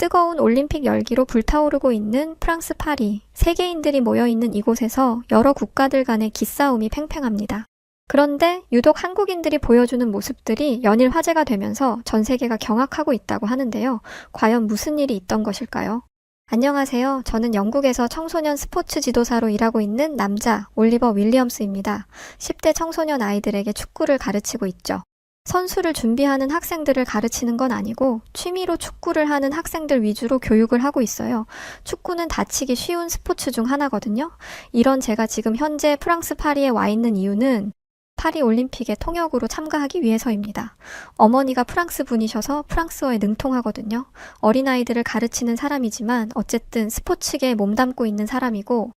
뜨거운 올림픽 열기로 불타오르고 있는 프랑스 파리. 세계인들이 모여있는 이곳에서 여러 국가들 간의 기싸움이 팽팽합니다. 그런데 유독 한국인들이 보여주는 모습들이 연일 화제가 되면서 전 세계가 경악하고 있다고 하는데요. 과연 무슨 일이 있던 것일까요? 안녕하세요. 저는 영국에서 청소년 스포츠 지도사로 일하고 있는 남자 올리버 윌리엄스입니다. 10대 청소년 아이들에게 축구를 가르치고 있죠. 선수를 준비하는 학생들을 가르치는 건 아니고 취미로 축구를 하는 학생들 위주로 교육을 하고 있어요. 축구는 다치기 쉬운 스포츠 중 하나거든요. 이런 제가 지금 현재 프랑스 파리에 와 있는 이유는 파리 올림픽에 통역으로 참가하기 위해서입니다. 어머니가 프랑스 분이셔서 프랑스어에 능통하거든요. 어린아이들을 가르치는 사람이지만 어쨌든 스포츠계에 몸담고 있는 사람이고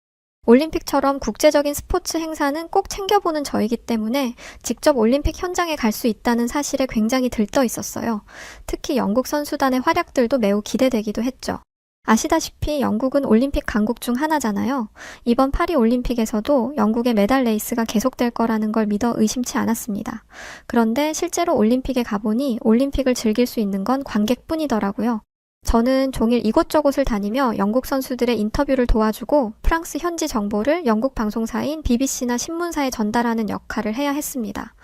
올림픽처럼 국제적인 스포츠 행사는 꼭 챙겨보는 저이기 때문에 직접 올림픽 현장에 갈 수 있다는 사실에 굉장히 들떠 있었어요. 특히 영국 선수단의 활약들도 매우 기대되기도 했죠. 아시다시피 영국은 올림픽 강국 중 하나잖아요. 이번 파리 올림픽에서도 영국의 메달 레이스가 계속될 거라는 걸 믿어 의심치 않았습니다. 그런데 실제로 올림픽에 가보니 올림픽을 즐길 수 있는 건 관객뿐이더라고요. 저는 종일 이곳저곳을 다니며 영국 선수들의 인터뷰를 도와주고 프랑스 현지 정보를 영국 방송사인 BBC나 신문사에 전달하는 역할을 해야 했습니다.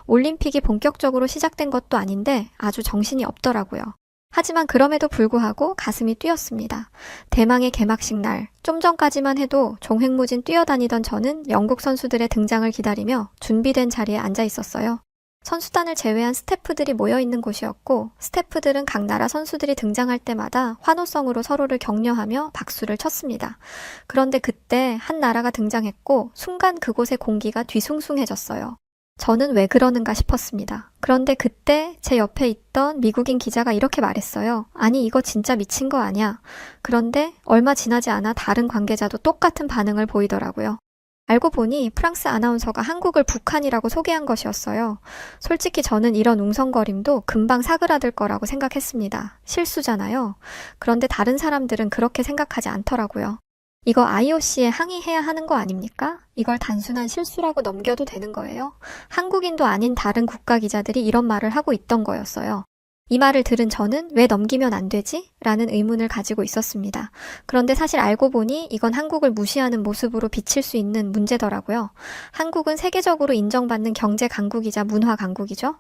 올림픽이 본격적으로 시작된 것도 아닌데 아주 정신이 없더라고요. 하지만 그럼에도 불구하고 가슴이 뛰었습니다. 대망의 개막식 날, 좀 전까지만 해도 종횡무진 뛰어다니던 저는 영국 선수들의 등장을 기다리며 준비된 자리에 앉아 있었어요. 선수단을 제외한 스태프들이 모여있는 곳이었고 스태프들은 각 나라 선수들이 등장할 때마다 환호성으로 서로를 격려하며 박수를 쳤습니다. 그런데 그때 한 나라가 등장했고 순간 그곳의 공기가 뒤숭숭해졌어요. 저는 왜 그러는가 싶었습니다. 그런데 그때 제 옆에 있던 미국인 기자가 이렇게 말했어요. 아니 이거 진짜 미친 거 아니야. 그런데 얼마 지나지 않아 다른 관계자도 똑같은 반응을 보이더라고요. 알고 보니 프랑스 아나운서가 한국을 북한이라고 소개한 것이었어요. 솔직히 저는 이런 웅성거림도 금방 사그라들 거라고 생각했습니다. 실수잖아요. 그런데 다른 사람들은 그렇게 생각하지 않더라고요. 이거 IOC에 항의해야 하는 거 아닙니까? 이걸 단순한 실수라고 넘겨도 되는 거예요? 한국인도 아닌 다른 국가 기자들이 이런 말을 하고 있던 거였어요. 이 말을 들은 저는 왜 넘기면 안 되지? 라는 의문을 가지고 있었습니다. 그런데 사실 알고 보니 이건 한국을 무시하는 모습으로 비칠 수 있는 문제더라고요. 한국은 세계적으로 인정받는 경제 강국이자 문화 강국이죠.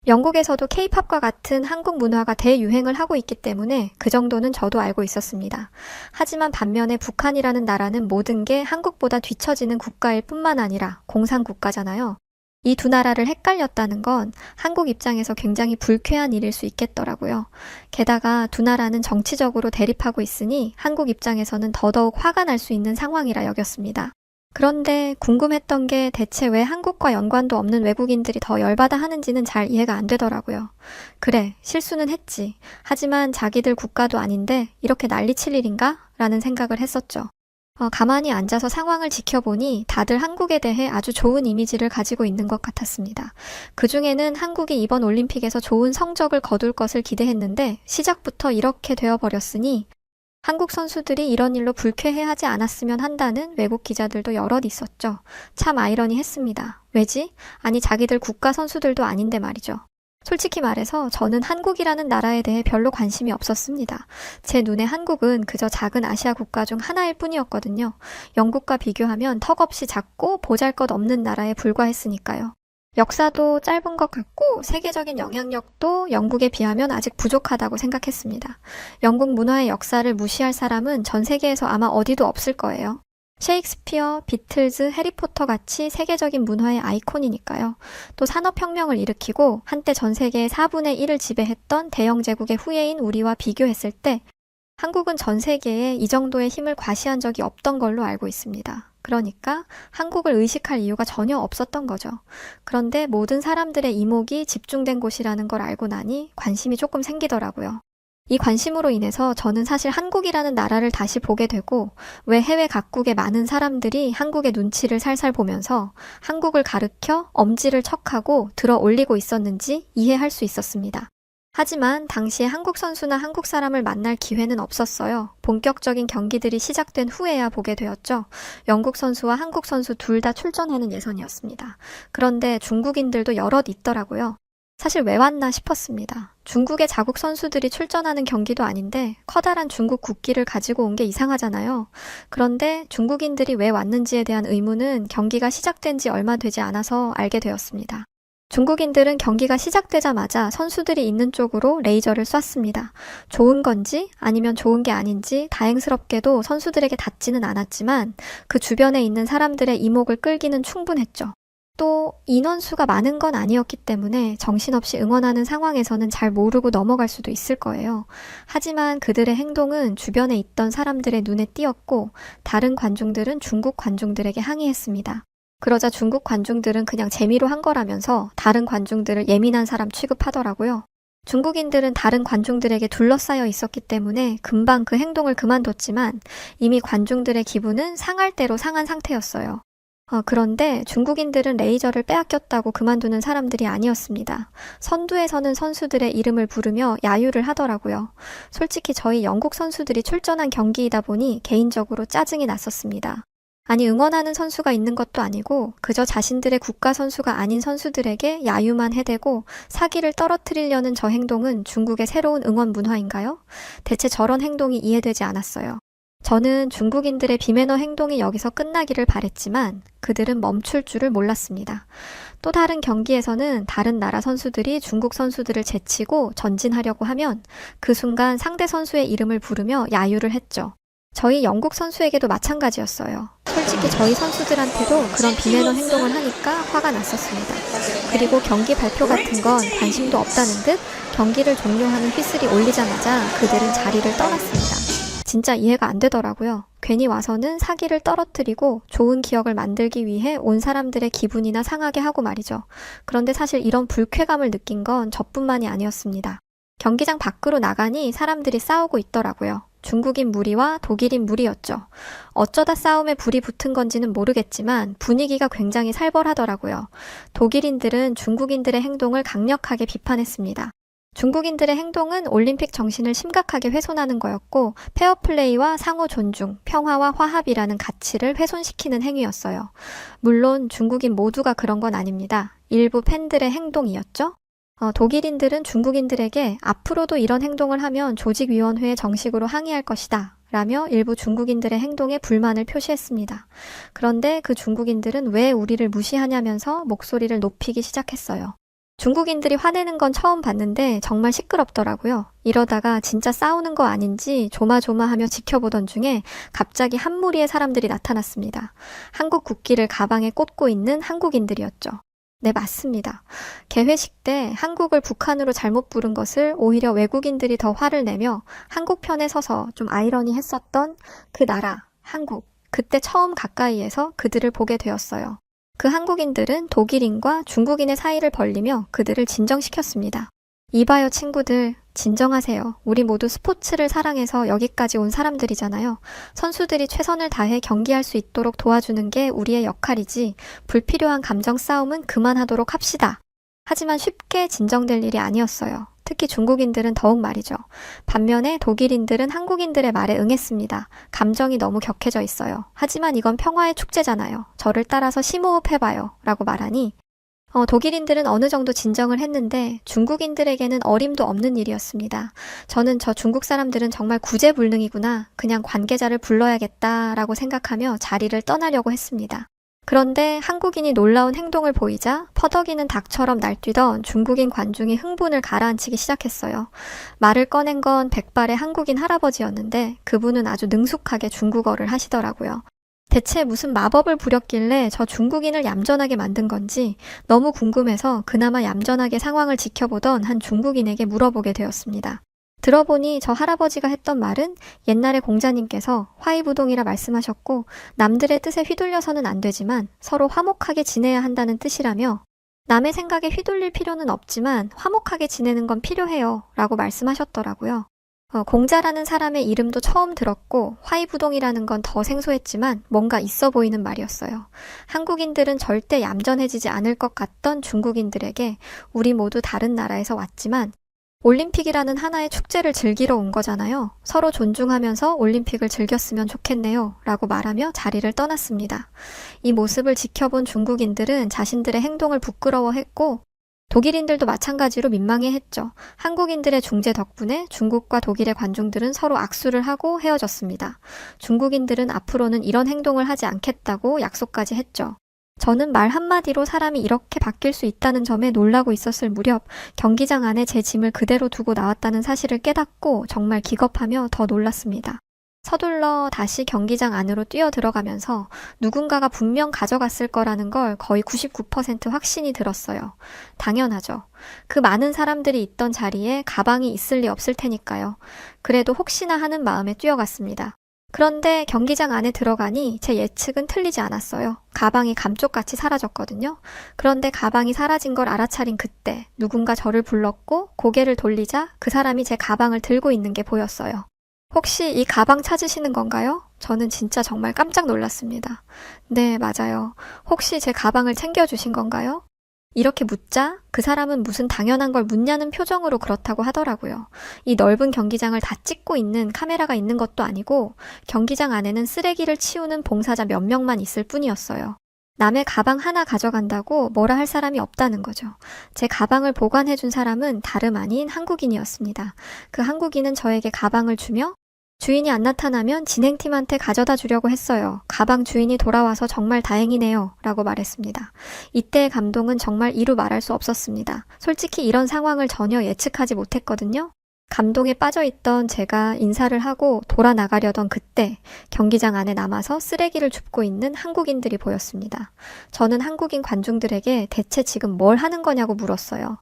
영국에서도 K-팝과 같은 한국 문화가 대유행을 하고 있기 때문에 그 정도는 저도 알고 있었습니다. 하지만 반면에 북한이라는 나라는 모든 게 한국보다 뒤처지는 국가일 뿐만 아니라 공산국가잖아요. 이 두 나라를 헷갈렸다는 건 한국 입장에서 굉장히 불쾌한 일일 수 있겠더라고요. 게다가 두 나라는 정치적으로 대립하고 있으니 한국 입장에서는 더더욱 화가 날 수 있는 상황이라 여겼습니다. 그런데 궁금했던 게 대체 왜 한국과 연관도 없는 외국인들이 더 열받아 하는지는 잘 이해가 안 되더라고요. 그래, 실수는 했지. 하지만 자기들 국가도 아닌데 이렇게 난리칠 일인가? 라는 생각을 했었죠. 가만히 앉아서 상황을 지켜보니 다들 한국에 대해 아주 좋은 이미지를 가지고 있는 것 같았습니다. 그중에는 한국이 이번 올림픽에서 좋은 성적을 거둘 것을 기대했는데 시작부터 이렇게 되어버렸으니 한국 선수들이 이런 일로 불쾌해하지 않았으면 한다는 외국 기자들도 여럿 있었죠. 참 아이러니했습니다. 왜지? 아니 자기들 국가 선수들도 아닌데 말이죠. 솔직히 말해서 저는 한국이라는 나라에 대해 별로 관심이 없었습니다. 제 눈에 한국은 그저 작은 아시아 국가 중 하나일 뿐이었거든요. 영국과 비교하면 턱없이 작고 보잘것없는 나라에 불과했으니까요. 역사도 짧은 것 같고 세계적인 영향력도 영국에 비하면 아직 부족하다고 생각했습니다. 영국 문화의 역사를 무시할 사람은 전 세계에서 아마 어디도 없을 거예요. 셰익스피어, 비틀즈, 해리포터 같이 세계적인 문화의 아이콘이니까요. 또 산업혁명을 일으키고 한때 전 세계의 4분의 1을 지배했던 대영 제국의 후예인 우리와 비교했을 때 한국은 전 세계에 이 정도의 힘을 과시한 적이 없던 걸로 알고 있습니다. 그러니까 한국을 의식할 이유가 전혀 없었던 거죠. 그런데 모든 사람들의 이목이 집중된 곳이라는 걸 알고 나니 관심이 조금 생기더라고요. 이 관심으로 인해서 저는 사실 한국이라는 나라를 다시 보게 되고 왜 해외 각국의 많은 사람들이 한국의 눈치를 살살 보면서 한국을 가르켜 엄지를 척하고 들어 올리고 있었는지 이해할 수 있었습니다. 하지만 당시에 한국 선수나 한국 사람을 만날 기회는 없었어요. 본격적인 경기들이 시작된 후에야 보게 되었죠. 영국 선수와 한국 선수 둘 다 출전하는 예선이었습니다. 그런데 중국인들도 여럿 있더라고요. 사실 왜 왔나 싶었습니다. 중국의 자국 선수들이 출전하는 경기도 아닌데 커다란 중국 국기를 가지고 온 게 이상하잖아요. 그런데 중국인들이 왜 왔는지에 대한 의문은 경기가 시작된 지 얼마 되지 않아서 알게 되었습니다. 중국인들은 경기가 시작되자마자 선수들이 있는 쪽으로 레이저를 쐈습니다. 좋은 건지 아니면 좋은 게 아닌지 다행스럽게도 선수들에게 닿지는 않았지만 그 주변에 있는 사람들의 이목을 끌기는 충분했죠. 또 인원수가 많은 건 아니었기 때문에 정신없이 응원하는 상황에서는 잘 모르고 넘어갈 수도 있을 거예요. 하지만 그들의 행동은 주변에 있던 사람들의 눈에 띄었고 다른 관중들은 중국 관중들에게 항의했습니다. 그러자 중국 관중들은 그냥 재미로 한 거라면서 다른 관중들을 예민한 사람 취급하더라고요. 중국인들은 다른 관중들에게 둘러싸여 있었기 때문에 금방 그 행동을 그만뒀지만 이미 관중들의 기분은 상할 대로 상한 상태였어요. 그런데 중국인들은 레이저를 빼앗겼다고 그만두는 사람들이 아니었습니다. 선두에 서는 선수들의 이름을 부르며 야유를 하더라고요. 솔직히 저희 영국 선수들이 출전한 경기이다 보니 개인적으로 짜증이 났었습니다. 아니 응원하는 선수가 있는 것도 아니고 그저 자신들의 국가 선수가 아닌 선수들에게 야유만 해대고 사기를 떨어뜨리려는 저 행동은 중국의 새로운 응원 문화인가요? 대체 저런 행동이 이해되지 않았어요. 저는 중국인들의 비매너 행동이 여기서 끝나기를 바랬지만 그들은 멈출 줄을 몰랐습니다. 또 다른 경기에서는 다른 나라 선수들이 중국 선수들을 제치고 전진하려고 하면 그 순간 상대 선수의 이름을 부르며 야유를 했죠. 저희 영국 선수에게도 마찬가지였어요. 솔직히 저희 선수들한테도 그런 비매너 행동을 하니까 화가 났었습니다. 그리고 경기 발표 같은 건 관심도 없다는 듯 경기를 종료하는 휘슬이 울리자마자 그들은 자리를 떠났습니다. 진짜 이해가 안 되더라고요. 괜히 와서는 사기를 떨어뜨리고 좋은 기억을 만들기 위해 온 사람들의 기분이나 상하게 하고 말이죠. 그런데 사실 이런 불쾌감을 느낀 건 저뿐만이 아니었습니다. 경기장 밖으로 나가니 사람들이 싸우고 있더라고요. 중국인 무리와 독일인 무리였죠. 어쩌다 싸움에 불이 붙은 건지는 모르겠지만 분위기가 굉장히 살벌하더라고요. 독일인들은 중국인들의 행동을 강력하게 비판했습니다. 중국인들의 행동은 올림픽 정신을 심각하게 훼손하는 거였고 페어플레이와 상호 존중, 평화와 화합이라는 가치를 훼손시키는 행위였어요. 물론 중국인 모두가 그런 건 아닙니다. 일부 팬들의 행동이었죠. 독일인들은 중국인들에게 앞으로도 이런 행동을 하면 조직위원회에 정식으로 항의할 것이다 라며 일부 중국인들의 행동에 불만을 표시했습니다. 그런데 그 중국인들은 왜 우리를 무시하냐면서 목소리를 높이기 시작했어요. 중국인들이 화내는 건 처음 봤는데 정말 시끄럽더라고요. 이러다가 진짜 싸우는 거 아닌지 조마조마하며 지켜보던 중에 갑자기 한 무리의 사람들이 나타났습니다. 한국 국기를 가방에 꽂고 있는 한국인들이었죠. 네, 맞습니다. 개회식 때 한국을 북한으로 잘못 부른 것을 오히려 외국인들이 더 화를 내며 한국 편에 서서 좀 아이러니했었던 그 나라, 한국. 그때 처음 가까이에서 그들을 보게 되었어요. 그 한국인들은 독일인과 중국인의 사이를 벌리며 그들을 진정시켰습니다. 이봐요 친구들, 진정하세요. 우리 모두 스포츠를 사랑해서 여기까지 온 사람들이잖아요. 선수들이 최선을 다해 경기할 수 있도록 도와주는 게 우리의 역할이지 불필요한 감정 싸움은 그만하도록 합시다. 하지만 쉽게 진정될 일이 아니었어요. 특히 중국인들은 더욱 말이죠. 반면에 독일인들은 한국인들의 말에 응했습니다. 감정이 너무 격해져 있어요. 하지만 이건 평화의 축제잖아요. 저를 따라서 심호흡해봐요. 라고 말하니 독일인들은 어느 정도 진정을 했는데 중국인들에게는 어림도 없는 일이었습니다. 저는 저 중국 사람들은 정말 구제불능이구나. 그냥 관계자를 불러야겠다라고 생각하며 자리를 떠나려고 했습니다. 그런데 한국인이 놀라운 행동을 보이자 퍼덕이는 닭처럼 날뛰던 중국인 관중이 흥분을 가라앉히기 시작했어요. 말을 꺼낸 건 백발의 한국인 할아버지였는데 그분은 아주 능숙하게 중국어를 하시더라고요. 대체 무슨 마법을 부렸길래 저 중국인을 얌전하게 만든 건지 너무 궁금해서 그나마 얌전하게 상황을 지켜보던 한 중국인에게 물어보게 되었습니다. 들어보니 저 할아버지가 했던 말은 옛날에 공자님께서 화의부동이라 말씀하셨고 남들의 뜻에 휘둘려서는 안 되지만 서로 화목하게 지내야 한다는 뜻이라며 남의 생각에 휘둘릴 필요는 없지만 화목하게 지내는 건 필요해요 라고 말씀하셨더라고요. 공자라는 사람의 이름도 처음 들었고 화의부동이라는 건 더 생소했지만 뭔가 있어 보이는 말이었어요. 한국인들은 절대 얌전해지지 않을 것 같던 중국인들에게 우리 모두 다른 나라에서 왔지만 올림픽이라는 하나의 축제를 즐기러 온 거잖아요. 서로 존중하면서 올림픽을 즐겼으면 좋겠네요. 라고 말하며 자리를 떠났습니다. 이 모습을 지켜본 중국인들은 자신들의 행동을 부끄러워했고 독일인들도 마찬가지로 민망해했죠. 한국인들의 중재 덕분에 중국과 독일의 관중들은 서로 악수를 하고 헤어졌습니다. 중국인들은 앞으로는 이런 행동을 하지 않겠다고 약속까지 했죠. 저는 말 한마디로 사람이 이렇게 바뀔 수 있다는 점에 놀라고 있었을 무렵 경기장 안에 제 짐을 그대로 두고 나왔다는 사실을 깨닫고 정말 기겁하며 더 놀랐습니다. 서둘러 다시 경기장 안으로 뛰어 들어가면서 누군가가 분명 가져갔을 거라는 걸 거의 99% 확신이 들었어요. 당연하죠. 그 많은 사람들이 있던 자리에 가방이 있을 리 없을 테니까요. 그래도 혹시나 하는 마음에 뛰어갔습니다. 그런데 경기장 안에 들어가니 제 예측은 틀리지 않았어요. 가방이 감쪽같이 사라졌거든요. 그런데 가방이 사라진 걸 알아차린 그때 누군가 저를 불렀고 고개를 돌리자 그 사람이 제 가방을 들고 있는 게 보였어요. 혹시 이 가방 찾으시는 건가요? 저는 진짜 정말 깜짝 놀랐습니다. 네, 맞아요. 혹시 제 가방을 챙겨주신 건가요? 이렇게 묻자 그 사람은 무슨 당연한 걸 묻냐는 표정으로 그렇다고 하더라고요. 이 넓은 경기장을 다 찍고 있는 카메라가 있는 것도 아니고 경기장 안에는 쓰레기를 치우는 봉사자 몇 명만 있을 뿐이었어요. 남의 가방 하나 가져간다고 뭐라 할 사람이 없다는 거죠. 제 가방을 보관해준 사람은 다름 아닌 한국인이었습니다. 그 한국인은 저에게 가방을 주며 주인이 안 나타나면 진행팀한테 가져다 주려고 했어요. 가방 주인이 돌아와서 정말 다행이네요. 라고 말했습니다. 이때의 감동은 정말 이루 말할 수 없었습니다. 솔직히 이런 상황을 전혀 예측하지 못했거든요. 감동에 빠져있던 제가 인사를 하고 돌아 나가려던 그때 경기장 안에 남아서 쓰레기를 줍고 있는 한국인들이 보였습니다. 저는 한국인 관중들에게 대체 지금 뭘 하는 거냐고 물었어요.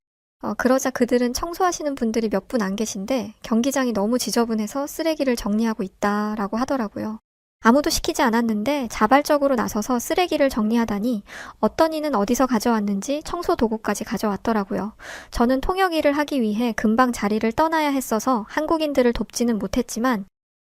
그러자 그들은 청소하시는 분들이 몇 분 안 계신데 경기장이 너무 지저분해서 쓰레기를 정리하고 있다라고 하더라고요. 아무도 시키지 않았는데 자발적으로 나서서 쓰레기를 정리하다니 어떤 이는 어디서 가져왔는지 청소 도구까지 가져왔더라고요. 저는 통역 일을 하기 위해 금방 자리를 떠나야 했어서 한국인들을 돕지는 못했지만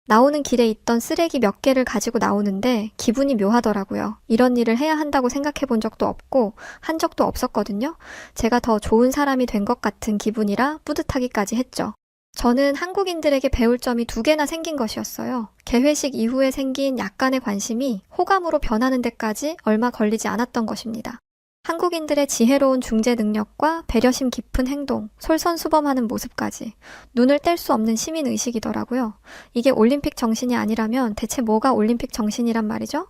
나오는 길에 있던 쓰레기 몇 개를 가지고 나오는데 기분이 묘하더라고요. 이런 일을 해야 한다고 생각해 본 적도 없고 한 적도 없었거든요. 제가 더 좋은 사람이 된 것 같은 기분이라 뿌듯하기까지 했죠. 저는 한국인들에게 배울 점이 2개나 생긴 것이었어요. 개회식 이후에 생긴 약간의 관심이 호감으로 변하는 데까지 얼마 걸리지 않았던 것입니다. 한국인들의 지혜로운 중재 능력과 배려심 깊은 행동, 솔선수범하는 모습까지 눈을 뗄 수 없는 시민의식이더라고요. 이게 올림픽 정신이 아니라면 대체 뭐가 올림픽 정신이란 말이죠?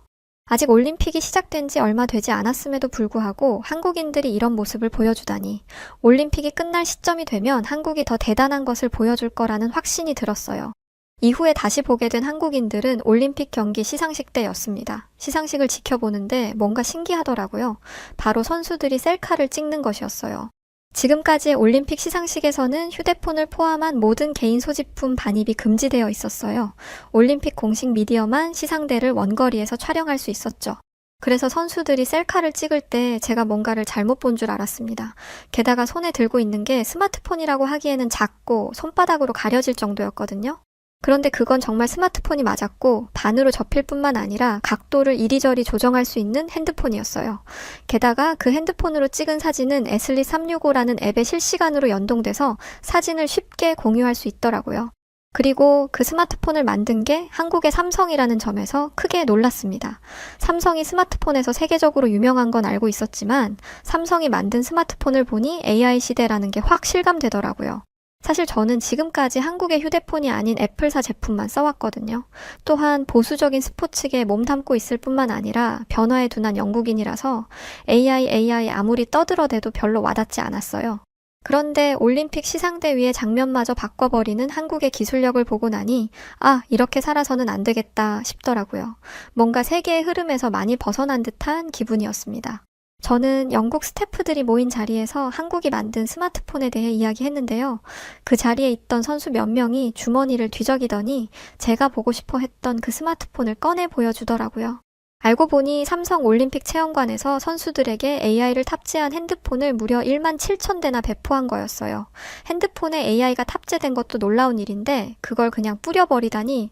아직 올림픽이 시작된 지 얼마 되지 않았음에도 불구하고 한국인들이 이런 모습을 보여주다니 올림픽이 끝날 시점이 되면 한국이 더 대단한 것을 보여줄 거라는 확신이 들었어요. 이후에 다시 보게 된 한국인들은 올림픽 경기 시상식 때였습니다. 시상식을 지켜보는데 뭔가 신기하더라고요. 바로 선수들이 셀카를 찍는 것이었어요. 지금까지의 올림픽 시상식에서는 휴대폰을 포함한 모든 개인 소지품 반입이 금지되어 있었어요. 올림픽 공식 미디어만 시상대를 원거리에서 촬영할 수 있었죠. 그래서 선수들이 셀카를 찍을 때 제가 뭔가를 잘못 본 줄 알았습니다. 게다가 손에 들고 있는 게 스마트폰이라고 하기에는 작고 손바닥으로 가려질 정도였거든요. 그런데 그건 정말 스마트폰이 맞았고 반으로 접힐 뿐만 아니라 각도를 이리저리 조정할 수 있는 핸드폰이었어요. 게다가 그 핸드폰으로 찍은 사진은 에슬리 365라는 앱에 실시간으로 연동돼서 사진을 쉽게 공유할 수 있더라고요. 그리고 그 스마트폰을 만든 게 한국의 삼성이라는 점에서 크게 놀랐습니다. 삼성이 스마트폰에서 세계적으로 유명한 건 알고 있었지만 삼성이 만든 스마트폰을 보니 AI 시대라는 게 확 실감되더라고요. 사실 저는 지금까지 한국의 휴대폰이 아닌 애플사 제품만 써왔거든요. 또한 보수적인 스포츠계에 몸담고 있을 뿐만 아니라 변화에 둔한 영국인이라서 AI 아무리 떠들어대도 별로 와닿지 않았어요. 그런데 올림픽 시상대 위의 장면마저 바꿔버리는 한국의 기술력을 보고 나니 이렇게 살아서는 안 되겠다 싶더라고요. 뭔가 세계의 흐름에서 많이 벗어난 듯한 기분이었습니다. 저는 영국 스태프들이 모인 자리에서 한국이 만든 스마트폰에 대해 이야기했는데요. 그 자리에 있던 선수 몇 명이 주머니를 뒤적이더니 제가 보고 싶어 했던 그 스마트폰을 꺼내 보여주더라고요. 알고 보니 삼성 올림픽 체험관에서 선수들에게 AI를 탑재한 핸드폰을 무려 17,000대나 배포한 거였어요. 핸드폰에 AI가 탑재된 것도 놀라운 일인데 그걸 그냥 뿌려버리다니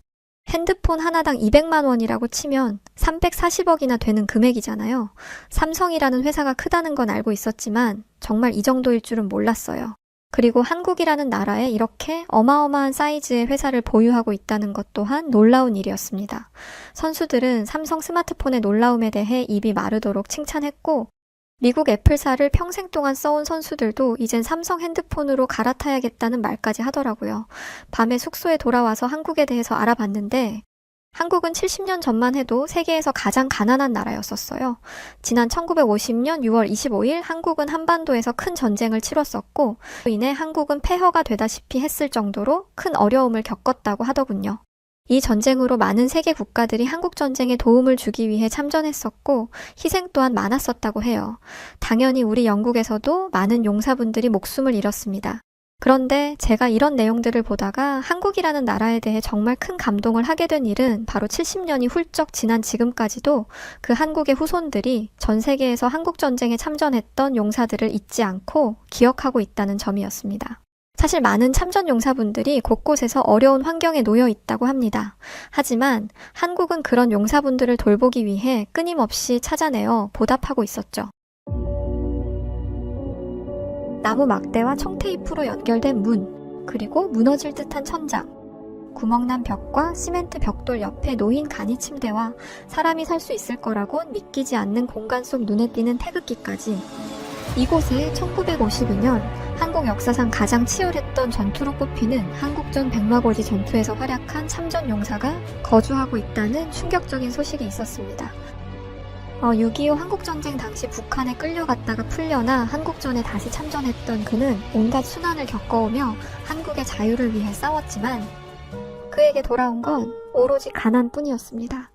핸드폰 하나당 200만 원이라고 치면 340억이나 되는 금액이잖아요. 삼성이라는 회사가 크다는 건 알고 있었지만 정말 이 정도일 줄은 몰랐어요. 그리고 한국이라는 나라에 이렇게 어마어마한 사이즈의 회사를 보유하고 있다는 것 또한 놀라운 일이었습니다. 선수들은 삼성 스마트폰의 놀라움에 대해 입이 마르도록 칭찬했고 미국 애플사를 평생 동안 써온 선수들도 이젠 삼성 핸드폰으로 갈아타야겠다는 말까지 하더라고요. 밤에 숙소에 돌아와서 한국에 대해서 알아봤는데 한국은 70년 전만 해도 세계에서 가장 가난한 나라였었어요. 지난 1950년 6월 25일 한국은 한반도에서 큰 전쟁을 치렀었고 그로 인해 한국은 폐허가 되다시피 했을 정도로 큰 어려움을 겪었다고 하더군요. 이 전쟁으로 많은 세계 국가들이 한국전쟁에 도움을 주기 위해 참전했었고 희생 또한 많았었다고 해요. 당연히 우리 영국에서도 많은 용사분들이 목숨을 잃었습니다. 그런데 제가 이런 내용들을 보다가 한국이라는 나라에 대해 정말 큰 감동을 하게 된 일은 바로 70년이 훌쩍 지난 지금까지도 그 한국의 후손들이 전 세계에서 한국전쟁에 참전했던 용사들을 잊지 않고 기억하고 있다는 점이었습니다. 사실 많은 참전 용사분들이 곳곳에서 어려운 환경에 놓여 있다고 합니다. 하지만 한국은 그런 용사분들을 돌보기 위해 끊임없이 찾아내어 보답하고 있었죠. 나무 막대와 청테이프로 연결된 문, 그리고 무너질 듯한 천장, 구멍난 벽과 시멘트 벽돌 옆에 놓인 간이 침대와 사람이 살 수 있을 거라곤 믿기지 않는 공간 속 눈에 띄는 태극기까지 이곳에 1952년 한국 역사상 가장 치열했던 전투로 꼽히는 한국전 백마고지 전투에서 활약한 참전용사가 거주하고 있다는 충격적인 소식이 있었습니다. 6.25 한국전쟁 당시 북한에 끌려갔다가 풀려나 한국전에 다시 참전했던 그는 온갖 순환을 겪어오며 한국의 자유를 위해 싸웠지만 그에게 돌아온 건 오로지 가난뿐이었습니다.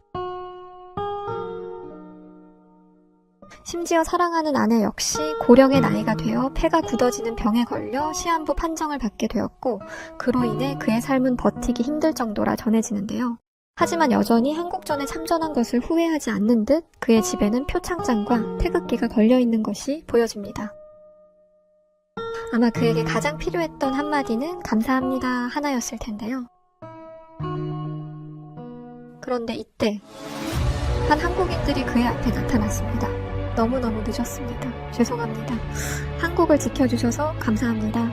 심지어 사랑하는 아내 역시 고령의 나이가 되어 폐가 굳어지는 병에 걸려 시한부 판정을 받게 되었고 그로 인해 그의 삶은 버티기 힘들 정도라 전해지는데요. 하지만 여전히 한국전에 참전한 것을 후회하지 않는 듯 그의 집에는 표창장과 태극기가 걸려있는 것이 보여집니다. 아마 그에게 가장 필요했던 한마디는 감사합니다 하나였을 텐데요. 그런데 이때 한 한국인들이 그의 앞에 나타났습니다. 너무너무 늦었습니다. 죄송합니다. 한국을 지켜주셔서 감사합니다.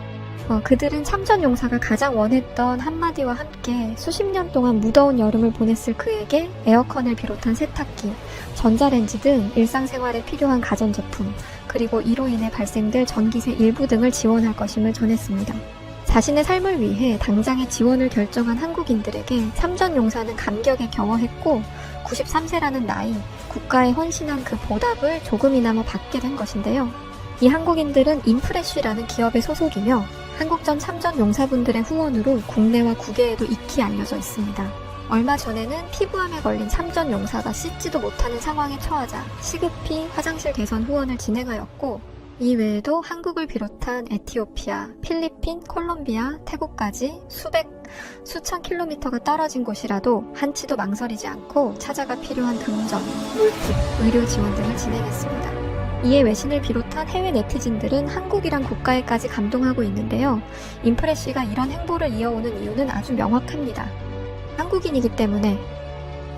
그들은 참전용사가 가장 원했던 한마디와 함께 수십 년 동안 무더운 여름을 보냈을 그에게 에어컨을 비롯한 세탁기, 전자레인지 등 일상생활에 필요한 가전제품, 그리고 이로 인해 발생될 전기세 일부 등을 지원할 것임을 전했습니다. 자신의 삶을 위해 당장의 지원을 결정한 한국인들에게 참전용사는 감격에 겨워했고 93세라는 나이, 국가에 헌신한 그 보답을 조금이나마 받게 된 것인데요. 이 한국인들은 인프레쉬라는 기업의 소속이며 한국전 참전 용사분들의 후원으로 국내와 국외에도 익히 알려져 있습니다. 얼마 전에는 피부암에 걸린 참전 용사가 씻지도 못하는 상황에 처하자 시급히 화장실 개선 후원을 진행하였고 이 외에도 한국을 비롯한 에티오피아, 필리핀, 콜롬비아, 태국까지 수천 킬로미터가 떨어진 곳이라도 한치도 망설이지 않고 찾아가 필요한 금전, 물품, 의료 지원 등을 진행했습니다. 이에 외신을 비롯한 해외 네티즌들은 한국이란 국가에까지 감동하고 있는데요. 인프레쉬가 이런 행보를 이어오는 이유는 아주 명확합니다. 한국인이기 때문에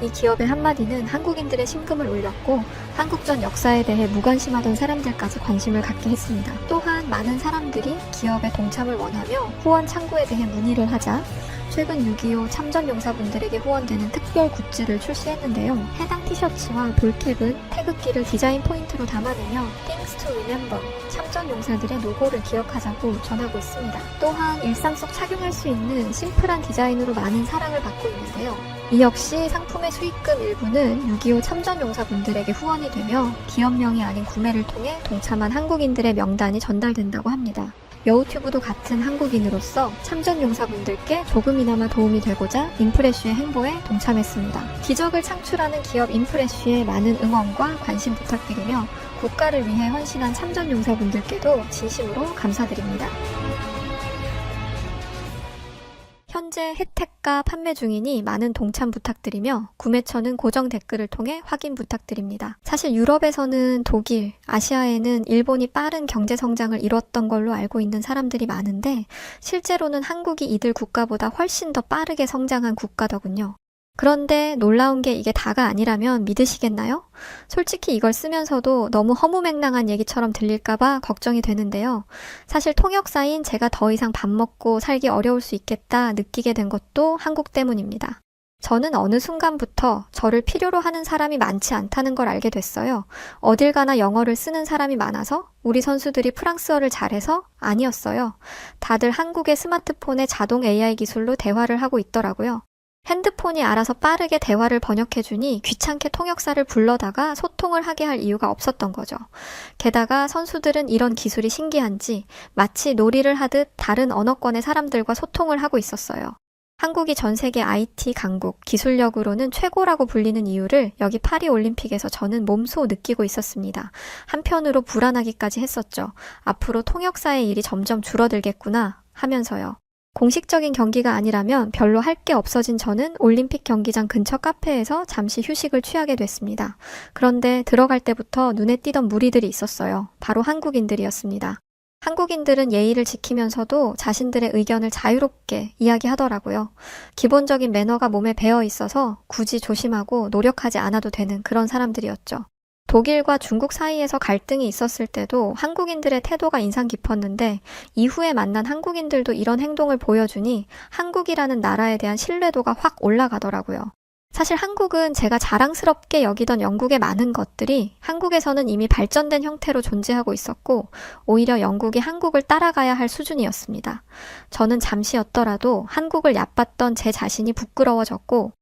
이 기업의 한마디는 한국인들의 심금을 울렸고 한국전 역사에 대해 무관심하던 사람들까지 관심을 갖게 했습니다. 또한 많은 사람들이 기업에 동참을 원하며 후원 창구에 대해 문의를 하자 최근 6.25 참전용사분들에게 후원되는 특별 굿즈를 출시했는데요. 해당 티셔츠와 볼캡은 태극기를 디자인 포인트로 담아내며 Things to Remember, 참전용사들의 노고를 기억하자고 전하고 있습니다. 또한 일상 속 착용할 수 있는 심플한 디자인으로 많은 사랑을 받고 있는데요. 이 역시 상품의 수익금 일부는 6.25 참전용사분들에게 후원이 되며 기업명이 아닌 구매를 통해 동참한 한국인들의 명단이 전달된다고 합니다. 여우튜브도 같은 한국인으로서 참전용사분들께 조금이나마 도움이 되고자 인프레쉬의 행보에 동참했습니다. 기적을 창출하는 기업 인프레쉬의 많은 응원과 관심 부탁드리며 국가를 위해 헌신한 참전용사분들께도 진심으로 감사드립니다. 현재 혜택가 판매 중이니 많은 동참 부탁드리며 구매처는 고정 댓글을 통해 확인 부탁드립니다. 사실 유럽에서는 독일, 아시아에는 일본이 빠른 경제 성장을 이뤘던 걸로 알고 있는 사람들이 많은데 실제로는 한국이 이들 국가보다 훨씬 더 빠르게 성장한 국가더군요. 그런데 놀라운 게 이게 다가 아니라면 믿으시겠나요? 솔직히 이걸 쓰면서도 너무 허무맹랑한 얘기처럼 들릴까봐 걱정이 되는데요. 사실 통역사인 제가 더 이상 밥 먹고 살기 어려울 수 있겠다 느끼게 된 것도 한국 때문입니다. 저는 어느 순간부터 저를 필요로 하는 사람이 많지 않다는 걸 알게 됐어요. 어딜 가나 영어를 쓰는 사람이 많아서? 우리 선수들이 프랑스어를 잘해서? 아니었어요. 다들 한국의 스마트폰의 자동 AI 기술로 대화를 하고 있더라고요. 핸드폰이 알아서 빠르게 대화를 번역해주니 귀찮게 통역사를 불러다가 소통을 하게 할 이유가 없었던 거죠. 게다가 선수들은 이런 기술이 신기한지 마치 놀이를 하듯 다른 언어권의 사람들과 소통을 하고 있었어요. 한국이 전 세계 IT 강국, 기술력으로는 최고라고 불리는 이유를 여기 파리 올림픽에서 저는 몸소 느끼고 있었습니다. 한편으로 불안하기까지 했었죠. 앞으로 통역사의 일이 점점 줄어들겠구나 하면서요. 공식적인 경기가 아니라면 별로 할 게 없어진 저는 올림픽 경기장 근처 카페에서 잠시 휴식을 취하게 됐습니다. 그런데 들어갈 때부터 눈에 띄던 무리들이 있었어요. 바로 한국인들이었습니다. 한국인들은 예의를 지키면서도 자신들의 의견을 자유롭게 이야기하더라고요. 기본적인 매너가 몸에 배어 있어서 굳이 조심하고 노력하지 않아도 되는 그런 사람들이었죠. 독일과 중국 사이에서 갈등이 있었을 때도 한국인들의 태도가 인상 깊었는데 이후에 만난 한국인들도 이런 행동을 보여주니 한국이라는 나라에 대한 신뢰도가 확 올라가더라고요. 사실 한국은 제가 자랑스럽게 여기던 영국의 많은 것들이 한국에서는 이미 발전된 형태로 존재하고 있었고 오히려 영국이 한국을 따라가야 할 수준이었습니다. 저는 잠시였더라도 한국을 얕봤던 제 자신이 부끄러워졌고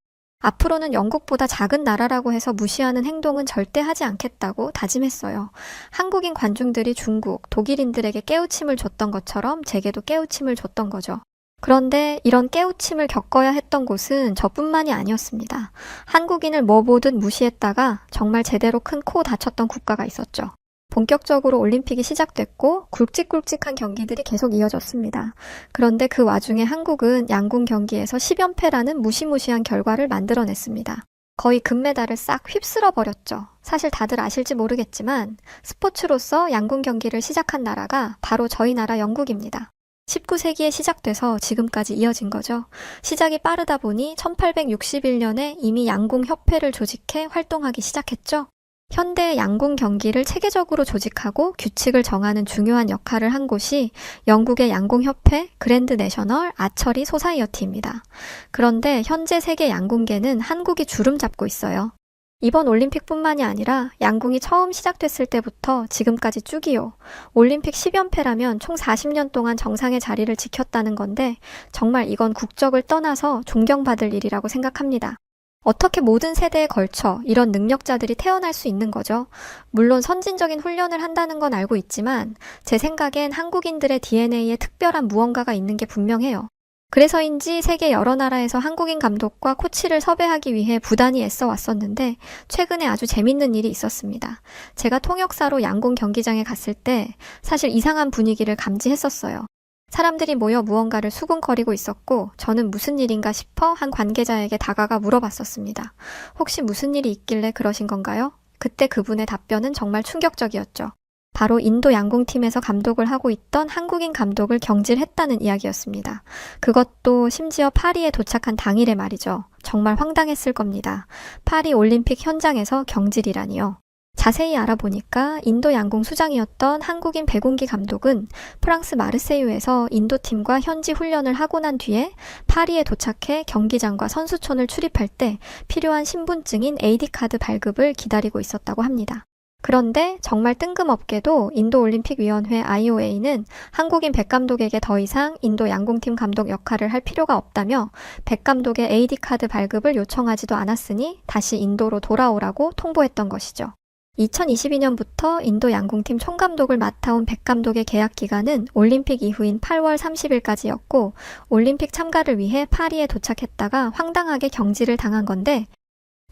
앞으로는 영국보다 작은 나라라고 해서 무시하는 행동은 절대 하지 않겠다고 다짐했어요. 한국인 관중들이 중국, 독일인들에게 깨우침을 줬던 것처럼 제게도 깨우침을 줬던 거죠. 그런데 이런 깨우침을 겪어야 했던 곳은 저뿐만이 아니었습니다. 한국인을 뭐 보듯 무시했다가 정말 제대로 큰 코 다쳤던 국가가 있었죠. 본격적으로 올림픽이 시작됐고 굵직굵직한 경기들이 계속 이어졌습니다. 그런데 그 와중에 한국은 양궁 경기에서 10연패라는 무시무시한 결과를 만들어냈습니다. 거의 금메달을 싹 휩쓸어 버렸죠. 사실 다들 아실지 모르겠지만 스포츠로서 양궁 경기를 시작한 나라가 바로 저희 나라 영국입니다. 19세기에 시작돼서 지금까지 이어진 거죠. 시작이 빠르다 보니 1861년에 이미 양궁협회를 조직해 활동하기 시작했죠. 현대의 양궁 경기를 체계적으로 조직하고 규칙을 정하는 중요한 역할을 한 곳이 영국의 양궁협회 그랜드 내셔널 아처리 소사이어티입니다. 그런데 현재 세계 양궁계는 한국이 주름 잡고 있어요. 이번 올림픽뿐만이 아니라 양궁이 처음 시작됐을 때부터 지금까지 쭉이요. 올림픽 10연패라면 총 40년 동안 정상의 자리를 지켰다는 건데 정말 이건 국적을 떠나서 존경받을 일이라고 생각합니다. 어떻게 모든 세대에 걸쳐 이런 능력자들이 태어날 수 있는 거죠? 물론 선진적인 훈련을 한다는 건 알고 있지만 제 생각엔 한국인들의 DNA에 특별한 무언가가 있는 게 분명해요. 그래서인지 세계 여러 나라에서 한국인 감독과 코치를 섭외하기 위해 부단히 애써 왔었는데 최근에 아주 재밌는 일이 있었습니다. 제가 통역사로 양궁 경기장에 갔을 때 사실 이상한 분위기를 감지했었어요. 사람들이 모여 무언가를 수군거리고 있었고 저는 무슨 일인가 싶어 한 관계자에게 다가가 물어봤었습니다. 혹시 무슨 일이 있길래 그러신 건가요? 그때 그분의 답변은 정말 충격적이었죠. 바로 인도 양궁팀에서 감독을 하고 있던 한국인 감독을 경질했다는 이야기였습니다. 그것도 심지어 파리에 도착한 당일에 말이죠. 정말 황당했을 겁니다. 파리 올림픽 현장에서 경질이라니요. 자세히 알아보니까 인도 양궁 수장이었던 한국인 배공기 감독은 프랑스 마르세유에서 인도팀과 현지 훈련을 하고 난 뒤에 파리에 도착해 경기장과 선수촌을 출입할 때 필요한 신분증인 AD카드 발급을 기다리고 있었다고 합니다. 그런데 정말 뜬금없게도 인도올림픽위원회 IOA는 한국인 백 감독에게 더 이상 인도 양궁팀 감독 역할을 할 필요가 없다며 백 감독의 AD카드 발급을 요청하지도 않았으니 다시 인도로 돌아오라고 통보했던 것이죠. 2022년부터 인도 양궁팀 총감독을 맡아온 백 감독의 계약 기간은 올림픽 이후인 8월 30일까지였고 올림픽 참가를 위해 파리에 도착했다가 황당하게 경질을 당한 건데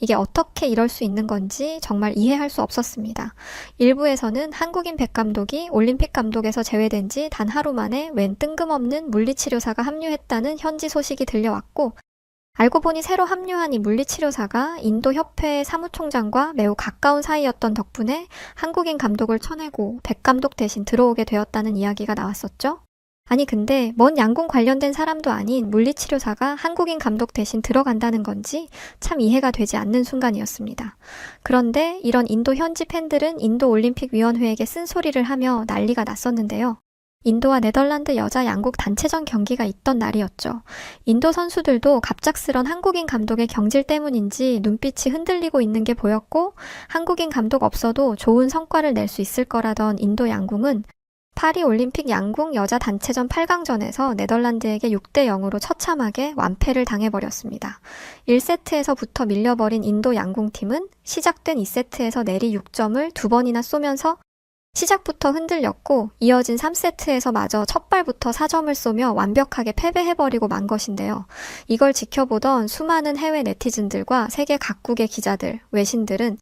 이게 어떻게 이럴 수 있는 건지 정말 이해할 수 없었습니다. 일부에서는 한국인 백 감독이 올림픽 감독에서 제외된 지 단 하루 만에 웬 뜬금없는 물리치료사가 합류했다는 현지 소식이 들려왔고 알고 보니 새로 합류한 이 물리치료사가 인도 협회의 사무총장과 매우 가까운 사이였던 덕분에 한국인 감독을 쳐내고 백 감독 대신 들어오게 되었다는 이야기가 나왔었죠. 아니 근데 뭔 양궁 관련된 사람도 아닌 물리치료사가 한국인 감독 대신 들어간다는 건지 참 이해가 되지 않는 순간이었습니다. 그런데 이런 인도 현지 팬들은 인도 올림픽 위원회에게 쓴소리를 하며 난리가 났었는데요. 인도와 네덜란드 여자 양국 단체전 경기가 있던 날이었죠. 인도 선수들도 갑작스런 한국인 감독의 경질 때문인지 눈빛이 흔들리고 있는 게 보였고 한국인 감독 없어도 좋은 성과를 낼 수 있을 거라던 인도 양궁은 파리 올림픽 양궁 여자 단체전 8강전에서 네덜란드에게 6대 0으로 처참하게 완패를 당해버렸습니다. 1세트에서부터 밀려버린 인도 양궁팀은 시작된 2세트에서 내리 6점을 2번이나 쏘면서 시작부터 흔들렸고 이어진 3세트에서 마저 첫 발부터 4점을 쏘며 완벽하게 패배해버리고 만 것인데요. 이걸 지켜보던 수많은 해외 네티즌들과 세계 각국의 기자들, 외신들은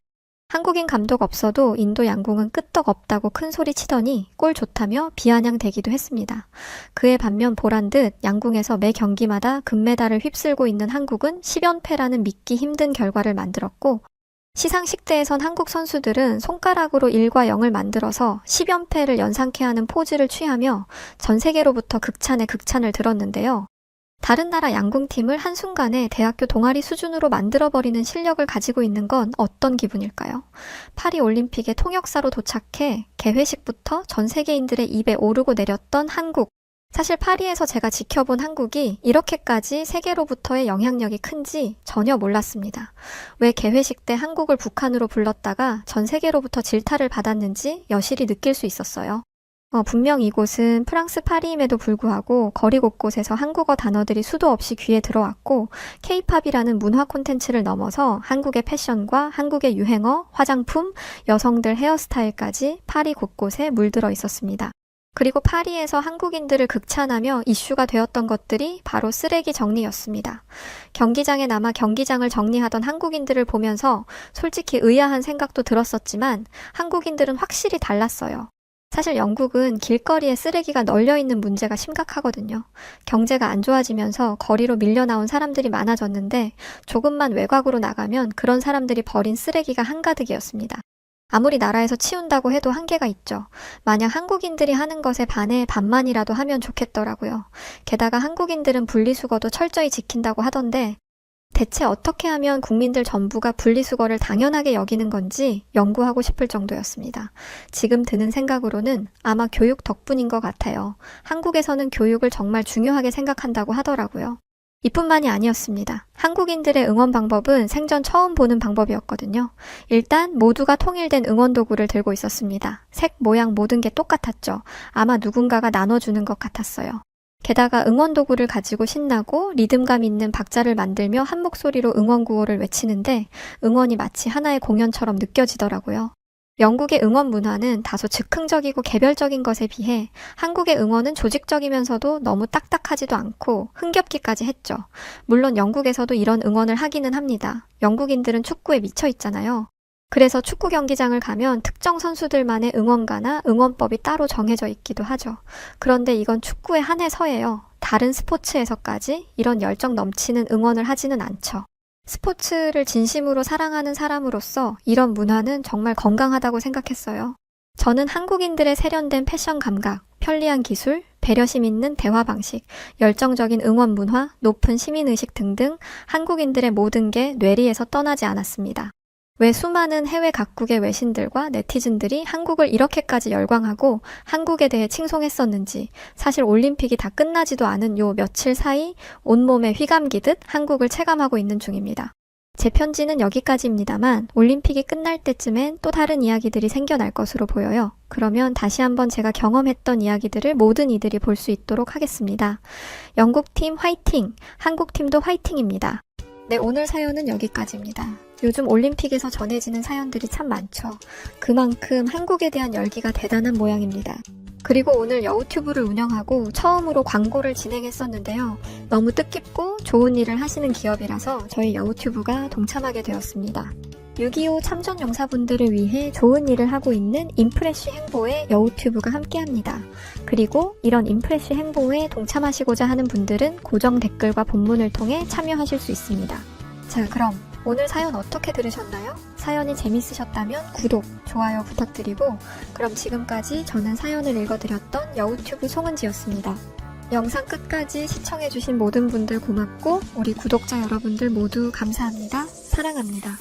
한국인 감독 없어도 인도 양궁은 끄떡없다고 큰 소리 치더니 꼴 좋다며 비아냥대기도 했습니다. 그에 반면 보란듯 양궁에서 매 경기마다 금메달을 휩쓸고 있는 한국은 10연패라는 믿기 힘든 결과를 만들었고 시상식 때에선 한국 선수들은 손가락으로 1과 0을 만들어서 10연패를 연상케 하는 포즈를 취하며 전 세계로부터 극찬에 극찬을 들었는데요. 다른 나라 양궁팀을 한순간에 대학교 동아리 수준으로 만들어버리는 실력을 가지고 있는 건 어떤 기분일까요? 파리 올림픽의 통역사로 도착해 개회식부터 전 세계인들의 입에 오르고 내렸던 한국. 사실 파리에서 제가 지켜본 한국이 이렇게까지 세계로부터의 영향력이 큰지 전혀 몰랐습니다. 왜 개회식 때 한국을 북한으로 불렀다가 전 세계로부터 질타를 받았는지 여실히 느낄 수 있었어요. 분명 이곳은 프랑스 파리임에도 불구하고 거리 곳곳에서 한국어 단어들이 수도 없이 귀에 들어왔고 K-팝이라는 문화 콘텐츠를 넘어서 한국의 패션과 한국의 유행어, 화장품, 여성들 헤어스타일까지 파리 곳곳에 물들어 있었습니다. 그리고 파리에서 한국인들을 극찬하며 이슈가 되었던 것들이 바로 쓰레기 정리였습니다. 경기장에 남아 경기장을 정리하던 한국인들을 보면서 솔직히 의아한 생각도 들었었지만 한국인들은 확실히 달랐어요. 사실 영국은 길거리에 쓰레기가 널려있는 문제가 심각하거든요. 경제가 안 좋아지면서 거리로 밀려나온 사람들이 많아졌는데 조금만 외곽으로 나가면 그런 사람들이 버린 쓰레기가 한가득이었습니다. 아무리 나라에서 치운다고 해도 한계가 있죠. 만약 한국인들이 하는 것에 반해 반만이라도 하면 좋겠더라고요. 게다가 한국인들은 분리수거도 철저히 지킨다고 하던데 대체 어떻게 하면 국민들 전부가 분리수거를 당연하게 여기는 건지 연구하고 싶을 정도였습니다. 지금 드는 생각으로는 아마 교육 덕분인 것 같아요. 한국에서는 교육을 정말 중요하게 생각한다고 하더라고요. 이뿐만이 아니었습니다. 한국인들의 응원 방법은 생전 처음 보는 방법이었거든요. 일단 모두가 통일된 응원 도구를 들고 있었습니다. 색, 모양 모든 게 똑같았죠. 아마 누군가가 나눠주는 것 같았어요. 게다가 응원 도구를 가지고 신나고 리듬감 있는 박자를 만들며 한 목소리로 응원 구호를 외치는데 응원이 마치 하나의 공연처럼 느껴지더라고요. 영국의 응원 문화는 다소 즉흥적이고 개별적인 것에 비해 한국의 응원은 조직적이면서도 너무 딱딱하지도 않고 흥겹기까지 했죠. 물론 영국에서도 이런 응원을 하기는 합니다. 영국인들은 축구에 미쳐 있잖아요. 그래서 축구 경기장을 가면 특정 선수들만의 응원가나 응원법이 따로 정해져 있기도 하죠. 그런데 이건 축구에 한해서예요. 다른 스포츠에서까지 이런 열정 넘치는 응원을 하지는 않죠. 스포츠를 진심으로 사랑하는 사람으로서 이런 문화는 정말 건강하다고 생각했어요. 저는 한국인들의 세련된 패션 감각, 편리한 기술, 배려심 있는 대화 방식, 열정적인 응원 문화, 높은 시민의식 등등 한국인들의 모든 게 뇌리에서 떠나지 않았습니다. 왜 수많은 해외 각국의 외신들과 네티즌들이 한국을 이렇게까지 열광하고 한국에 대해 칭송했었는지 사실 올림픽이 다 끝나지도 않은 요 며칠 사이 온몸에 휘감기듯 한국을 체감하고 있는 중입니다. 제 편지는 여기까지입니다만 올림픽이 끝날 때쯤엔 또 다른 이야기들이 생겨날 것으로 보여요. 그러면 다시 한번 제가 경험했던 이야기들을 모든 이들이 볼 수 있도록 하겠습니다. 영국팀 화이팅! 한국팀도 화이팅입니다. 네, 오늘 사연은 여기까지입니다. 요즘 올림픽에서 전해지는 사연들이 참 많죠. 그만큼 한국에 대한 열기가 대단한 모양입니다. 그리고 오늘 여우튜브를 운영하고 처음으로 광고를 진행했었는데요. 너무 뜻깊고 좋은 일을 하시는 기업이라서 저희 여우튜브가 동참하게 되었습니다. 6.25 참전 용사분들을 위해 좋은 일을 하고 있는 인프레쉬 행보에 여우튜브가 함께합니다. 그리고 이런 인프레쉬 행보에 동참하시고자 하는 분들은 고정 댓글과 본문을 통해 참여하실 수 있습니다. 자, 그럼 오늘 사연 어떻게 들으셨나요? 사연이 재밌으셨다면 구독, 좋아요 부탁드리고 그럼 지금까지 저는 사연을 읽어드렸던 여우튜브 송은지였습니다. 영상 끝까지 시청해주신 모든 분들 고맙고 우리 구독자 여러분들 모두 감사합니다. 사랑합니다.